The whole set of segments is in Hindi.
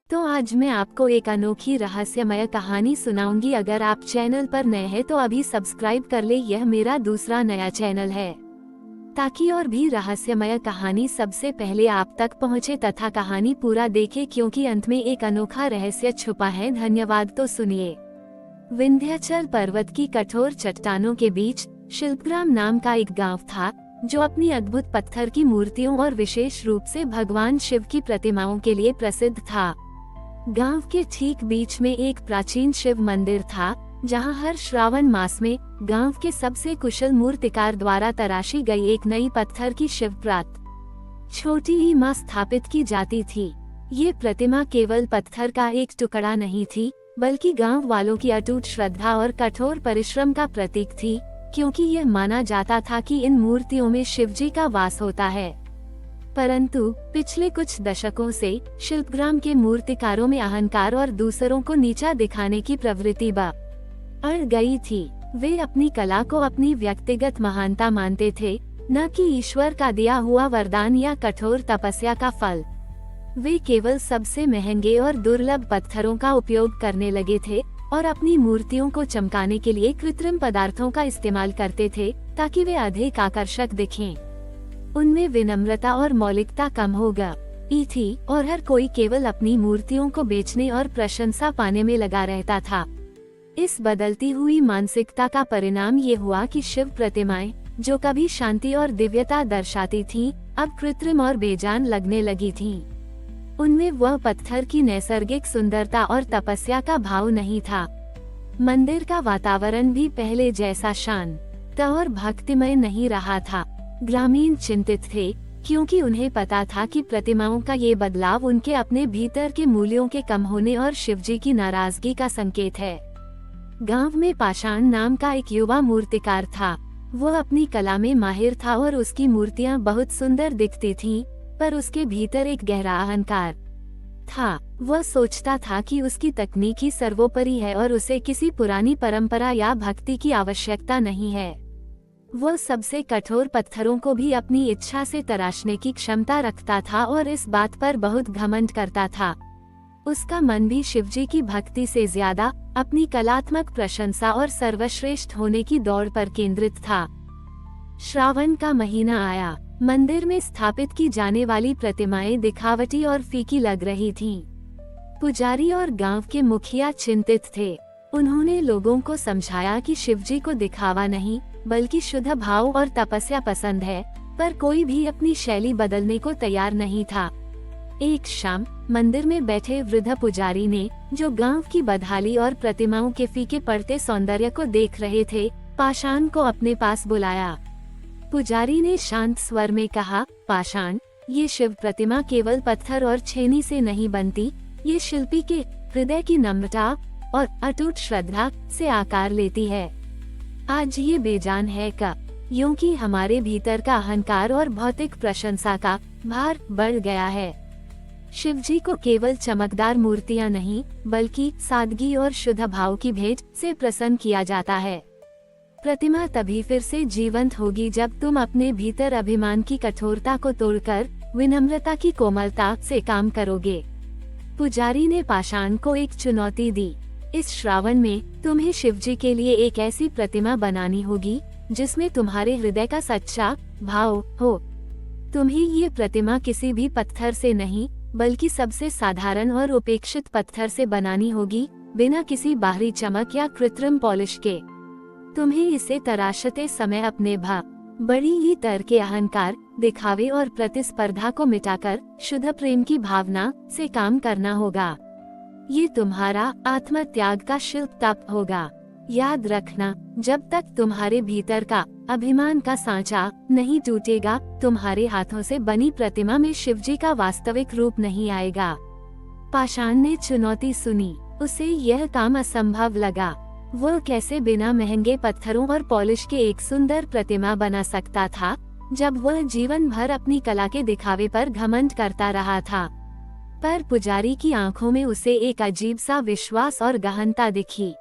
तो आज मैं आपको एक अनोखी रहस्यमय कहानी सुनाऊंगी। अगर आप चैनल पर नए हैं तो अभी सब्सक्राइब कर ले। यह मेरा दूसरा नया चैनल है ताकि और भी रहस्यमय कहानी सबसे पहले आप तक पहुंचे तथा कहानी पूरा देखे, क्योंकि अंत में एक अनोखा रहस्य छुपा है। धन्यवाद। तो सुनिए। विंध्याचल पर्वत की कठोर चट्टानों के बीच शिल्पग्राम नाम का एक गांव था, जो अपनी अद्भुत पत्थर की मूर्तियों और विशेष रूप से भगवान शिव की प्रतिमाओं के लिए प्रसिद्ध था। गांव के ठीक बीच में एक प्राचीन शिव मंदिर था, जहां हर श्रावण मास में गांव के सबसे कुशल मूर्तिकार द्वारा तराशी गई एक नई पत्थर की शिव प्रात छोटी ही मां स्थापित की जाती थी। ये प्रतिमा केवल पत्थर का एक टुकड़ा नहीं थी, बल्कि गांव वालों की अटूट श्रद्धा और कठोर परिश्रम का प्रतीक थी, क्योंकि यह माना जाता था कि इन मूर्तियों में शिवजी का वास होता है। परंतु पिछले कुछ दशकों से शिल्पग्राम के मूर्तिकारों में अहंकार और दूसरों को नीचा दिखाने की प्रवृत्ति बढ़ गई थी। वे अपनी कला को अपनी व्यक्तिगत महानता मानते थे, न कि ईश्वर का दिया हुआ वरदान या कठोर तपस्या का फल। वे केवल सबसे महंगे और दुर्लभ पत्थरों का उपयोग करने लगे थे और अपनी मूर्तियों को चमकाने के लिए कृत्रिम पदार्थों का इस्तेमाल करते थे, ताकि वे अधिक आकर्षक दिखें। उनमें विनम्रता और मौलिकता कम हो गई थी और हर कोई केवल अपनी मूर्तियों को बेचने और प्रशंसा पाने में लगा रहता था। इस बदलती हुई मानसिकता का परिणाम ये हुआ कि शिव प्रतिमाएं, जो कभी शांति और दिव्यता दर्शाती थीं, अब कृत्रिम और बेजान लगने लगी थीं। उनमें वह पत्थर की नैसर्गिक सुंदरता और तपस्या का भाव नहीं था। मंदिर का वातावरण भी पहले जैसा शांत और भक्तिमय नहीं रहा था। ग्रामीण चिंतित थे, क्योंकि उन्हें पता था कि प्रतिमाओं का ये बदलाव उनके अपने भीतर के मूल्यों के कम होने और शिवजी की नाराजगी का संकेत है। गांव में पाषाण नाम का एक युवा मूर्तिकार था। वह अपनी कला में माहिर था और उसकी मूर्तियां बहुत सुंदर दिखती थीं, पर उसके भीतर एक गहरा अहंकार था। वह सोचता था कि उसकी तकनीक ही सर्वोपरि है और उसे किसी पुरानी परंपरा या भक्ति की आवश्यकता नहीं है। वह सबसे कठोर पत्थरों को भी अपनी इच्छा से तराशने की क्षमता रखता था और इस बात पर बहुत घमंड करता था। उसका मन भी शिवजी की भक्ति से ज्यादा अपनी कलात्मक प्रशंसा और सर्वश्रेष्ठ होने की दौड़ पर केंद्रित था। श्रावण का महीना आया। मंदिर में स्थापित की जाने वाली प्रतिमाएं दिखावटी और फीकी लग रही थीं। पुजारी और गांव के मुखिया चिंतित थे। उन्होंने लोगों को समझाया कि शिवजी को दिखावा नहीं, बल्कि शुद्ध भाव और तपस्या पसंद है, पर कोई भी अपनी शैली बदलने को तैयार नहीं था। एक शाम मंदिर में बैठे वृद्ध पुजारी ने, जो गांव की बदहाली और प्रतिमाओं के फीके पड़ते सौंदर्य को देख रहे थे, पाषाण को अपने पास बुलाया। पुजारी ने शांत स्वर में कहा, पाषाण, ये शिव प्रतिमा केवल पत्थर और छेनी से नहीं बनती, ये शिल्पी के हृदय की नम्रता और अटूट श्रद्धा से आकार लेती है। आज ये बेजान है क्योंकि हमारे भीतर का अहंकार और भौतिक प्रशंसा का भार बढ़ गया है। शिवजी को केवल चमकदार मूर्तियां नहीं, बल्कि सादगी और शुद्ध भाव की भेंट से प्रसन्न किया जाता है। प्रतिमा तभी फिर से जीवंत होगी जब तुम अपने भीतर अभिमान की कठोरता को तोड़कर विनम्रता की कोमलता से काम करोगे। पुजारी ने पाषाण को एक चुनौती दी। इस श्रावण में तुम्हें शिवजी के लिए एक ऐसी प्रतिमा बनानी होगी जिसमें तुम्हारे हृदय का सच्चा भाव हो। तुम्हें ये प्रतिमा किसी भी पत्थर से नहीं, बल्कि सबसे साधारण और उपेक्षित पत्थर से बनानी होगी, बिना किसी बाहरी चमक या कृत्रिम पॉलिश के। तुम्हें इसे तराशते समय अपने बड़ी ही तर के अहंकार, दिखावे और प्रतिस्पर्धा को मिटाकर शुद्ध प्रेम की भावना से काम करना होगा। ये तुम्हारा आत्म त्याग का शिल्प तप होगा। याद रखना, जब तक तुम्हारे भीतर का अभिमान का सांचा नहीं टूटेगा, तुम्हारे हाथों से बनी प्रतिमा में शिवजी का वास्तविक रूप नहीं आएगा। पाषाण ने चुनौती सुनी। उसे यह काम असंभव लगा। वह कैसे बिना महंगे पत्थरों और पॉलिश के एक सुंदर प्रतिमा बना सकता था, जब वह जीवन भर अपनी कला के दिखावे पर घमंड करता रहा था। पर पुजारी की आंखों में उसे एक अजीब सा विश्वास और गहनता दिखी।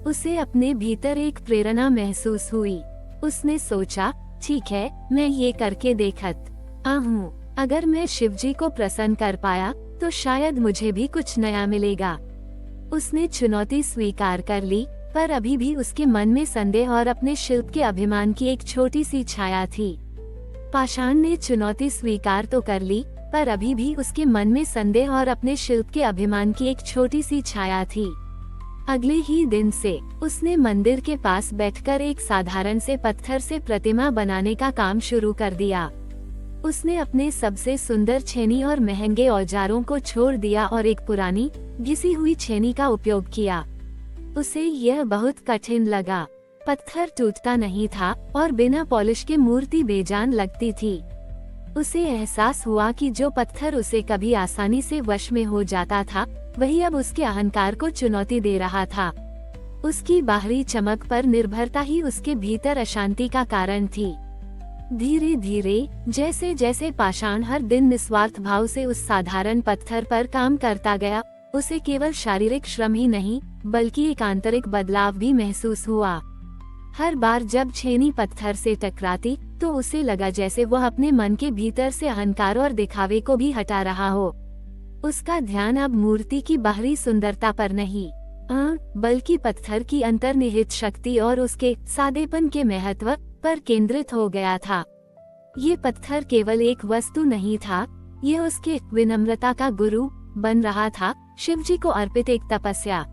उसे अपने भीतर एक प्रेरणा महसूस हुई। उसने सोचा, ठीक है, मैं ये करके देखता हूँ। अगर मैं शिवजी को प्रसन्न कर पाया तो शायद मुझे भी कुछ नया मिलेगा। उसने चुनौती स्वीकार कर ली, पर अभी भी उसके मन में संदेह और अपने शिल्प के अभिमान की एक छोटी सी छाया थी। पाषाण ने चुनौती स्वीकार तो कर ली, पर अभी भी उसके मन में संदेह और अपने शिल्प के अभिमान की एक छोटी सी छाया थी। अगले ही दिन से उसने मंदिर के पास बैठकर एक साधारण से पत्थर से प्रतिमा बनाने का काम शुरू कर दिया। उसने अपने सबसे सुंदर छेनी और महंगे औजारों को छोड़ दिया और एक पुरानी घिसी हुई छेनी का उपयोग किया। उसे यह बहुत कठिन लगा। पत्थर टूटता नहीं था और बिना पॉलिश के मूर्ति बेजान लगती थी। उसे एहसास हुआ कि जो पत्थर उसे कभी आसानी से वश में हो जाता था, वही अब उसके अहंकार को चुनौती दे रहा था। उसकी बाहरी चमक पर निर्भरता ही उसके भीतर अशांति का कारण थी। धीरे धीरे जैसे जैसे पाषाण हर दिन निस्वार्थ भाव से उस साधारण पत्थर पर काम करता गया, उसे केवल शारीरिक श्रम ही नहीं बल्कि एक आंतरिक बदलाव भी महसूस हुआ। हर बार जब छेनी पत्थर से टकराती तो उसे लगा जैसे वह अपने मन के भीतर से अहंकार और दिखावे को भी हटा रहा हो। उसका ध्यान अब मूर्ति की बाहरी सुंदरता पर नहीं, बल्कि पत्थर की अंतर्निहित शक्ति और उसके सादेपन के महत्व पर केंद्रित हो गया था। ये पत्थर केवल एक वस्तु नहीं था, ये उसके विनम्रता का गुरु बन रहा था, शिवजी को अर्पित एक तपस्या।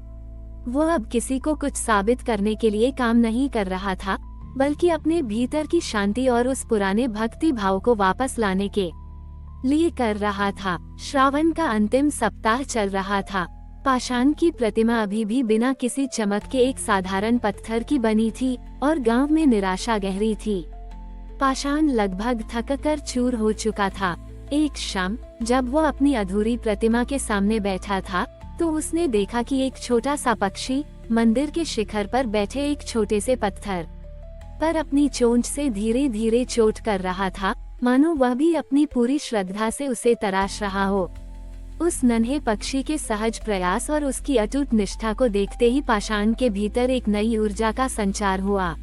वो अब किसी को कुछ साबित करने के लिए काम नहीं कर रहा था, बल्कि अपने भीतर की शांति और उस पुराने भक्ति भाव को वापस लाने के लिए कर रहा था। श्रावण का अंतिम सप्ताह चल रहा था। पाषाण की प्रतिमा अभी भी बिना किसी चमक के एक साधारण पत्थर की बनी थी और गांव में निराशा गहरी थी। पाषाण लगभग थककर चूर हो चुका था। एक शाम जब वो अपनी अधूरी प्रतिमा के सामने बैठा था, तो उसने देखा कि एक छोटा सा पक्षी मंदिर के शिखर पर बैठे एक छोटे से पत्थर पर अपनी चोंच से धीरे धीरे चोट कर रहा था, मानो वह भी अपनी पूरी श्रद्धा से उसे तराश रहा हो। उस नन्हे पक्षी के सहज प्रयास और उसकी अटूट निष्ठा को देखते ही पाषाण के भीतर एक नई ऊर्जा का संचार हुआ।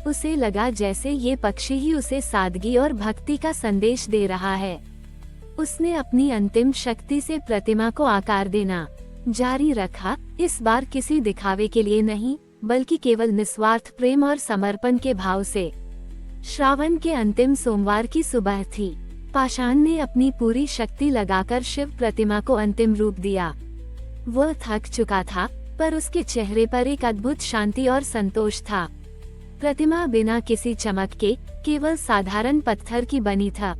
उसे लगा जैसे ये पक्षी ही उसे सादगी और भक्ति का संदेश दे रहा है। उसने अपनी अंतिम शक्ति से प्रतिमा को आकार देना जारी रखा, इस बार किसी दिखावे के लिए नहीं, बल्कि केवल निस्वार्थ प्रेम और समर्पण के भाव से। श्रावण के अंतिम सोमवार की सुबह थी। पाषाण ने अपनी पूरी शक्ति लगाकर शिव प्रतिमा को अंतिम रूप दिया। वह थक चुका था, पर उसके चेहरे पर एक अद्भुत शांति और संतोष था। प्रतिमा बिना किसी चमक के केवल साधारण पत्थर की बनी था,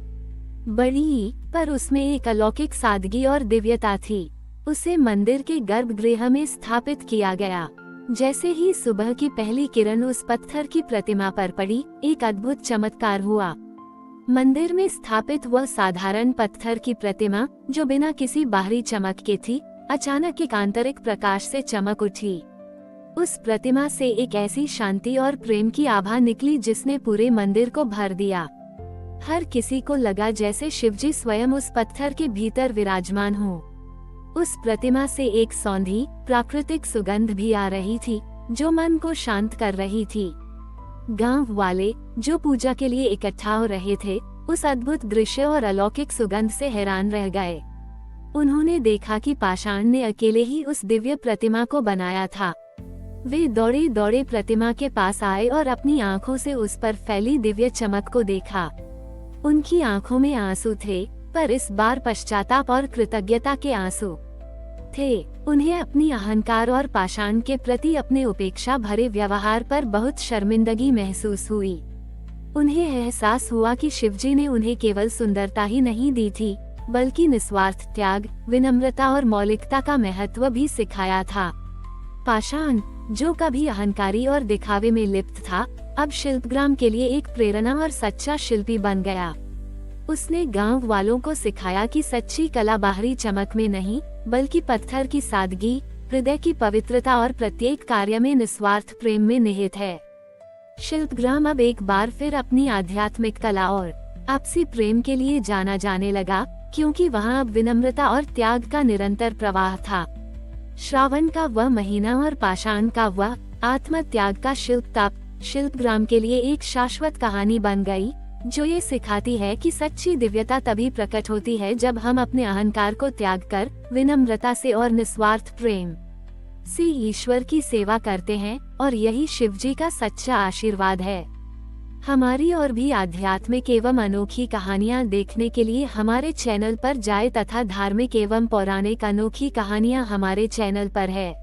बड़ी पर उसमें एक अलौकिक सादगी और दिव्यता थी। उसे मंदिर के गर्भगृह में स्थापित किया गया। जैसे ही सुबह की पहली किरण उस पत्थर की प्रतिमा पर पड़ी, एक अद्भुत चमत्कार हुआ। मंदिर में स्थापित वह साधारण पत्थर की प्रतिमा, जो बिना किसी बाहरी चमक के थी, अचानक एक आंतरिक प्रकाश से चमक उठी। उस प्रतिमा से एक ऐसी शांति और प्रेम की आभा निकली जिसने पूरे मंदिर को भर दिया। हर किसी को लगा जैसे शिवजी स्वयं उस पत्थर के भीतर विराजमान हो। उस प्रतिमा से एक सौंधी प्राकृतिक सुगंध भी आ रही थी, जो मन को शांत कर रही थी। गांव वाले जो पूजा के लिए इकट्ठा हो रहे थे, उस अद्भुत दृश्य और अलौकिक सुगंध से हैरान रह गए। उन्होंने देखा कि पाषाण ने अकेले ही उस दिव्य प्रतिमा को बनाया था। वे दौड़े दौड़े प्रतिमा के पास आए और अपनी आंखों से उस पर फैली दिव्य चमक को देखा। उनकी आंखों में आंसू थे, पर इस बार पश्चाताप और कृतज्ञता के आंसू थे। उन्हें अपनी अहंकार और पाषाण के प्रति अपने उपेक्षा भरे व्यवहार पर बहुत शर्मिंदगी महसूस हुई। उन्हें एहसास हुआ कि शिवजी ने उन्हें केवल सुंदरता ही नहीं दी थी, बल्कि निस्वार्थ त्याग, विनम्रता और मौलिकता का महत्व भी सिखाया था। पाषाण, जो कभी अहंकारी और दिखावे में लिप्त था, अब शिल्पग्राम के लिए एक प्रेरणा और सच्चा शिल्पी बन गया। उसने गांव वालों को सिखाया कि सच्ची कला बाहरी चमक में नहीं, बल्कि पत्थर की सादगी, हृदय की पवित्रता और प्रत्येक कार्य में निस्वार्थ प्रेम में निहित है। शिल्पग्राम अब एक बार फिर अपनी आध्यात्मिक कला और आपसी प्रेम के लिए जाना जाने लगा, क्योंकि वहां अब विनम्रता और त्याग का निरंतर प्रवाह था। श्रावण का वह महीना और पाषाण का वह आत्म त्याग का शिल्पताप शिल्पग्राम के लिए एक शाश्वत कहानी बन गई, जो ये सिखाती है कि सच्ची दिव्यता तभी प्रकट होती है जब हम अपने अहंकार को त्याग कर विनम्रता से और निस्वार्थ प्रेम से ईश्वर की सेवा करते हैं, और यही शिवजी का सच्चा आशीर्वाद है। हमारी और भी आध्यात्मिक एवं अनोखी कहानियाँ देखने के लिए हमारे चैनल पर जाएं तथा धार्मिक एवं पौराणिक अनोखी कहानियाँ हमारे चैनल पर है।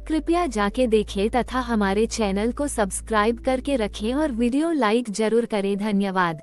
कृपया जाके देखें तथा हमारे चैनल को सब्सक्राइब करके रखें और वीडियो लाइक जरूर करें। धन्यवाद।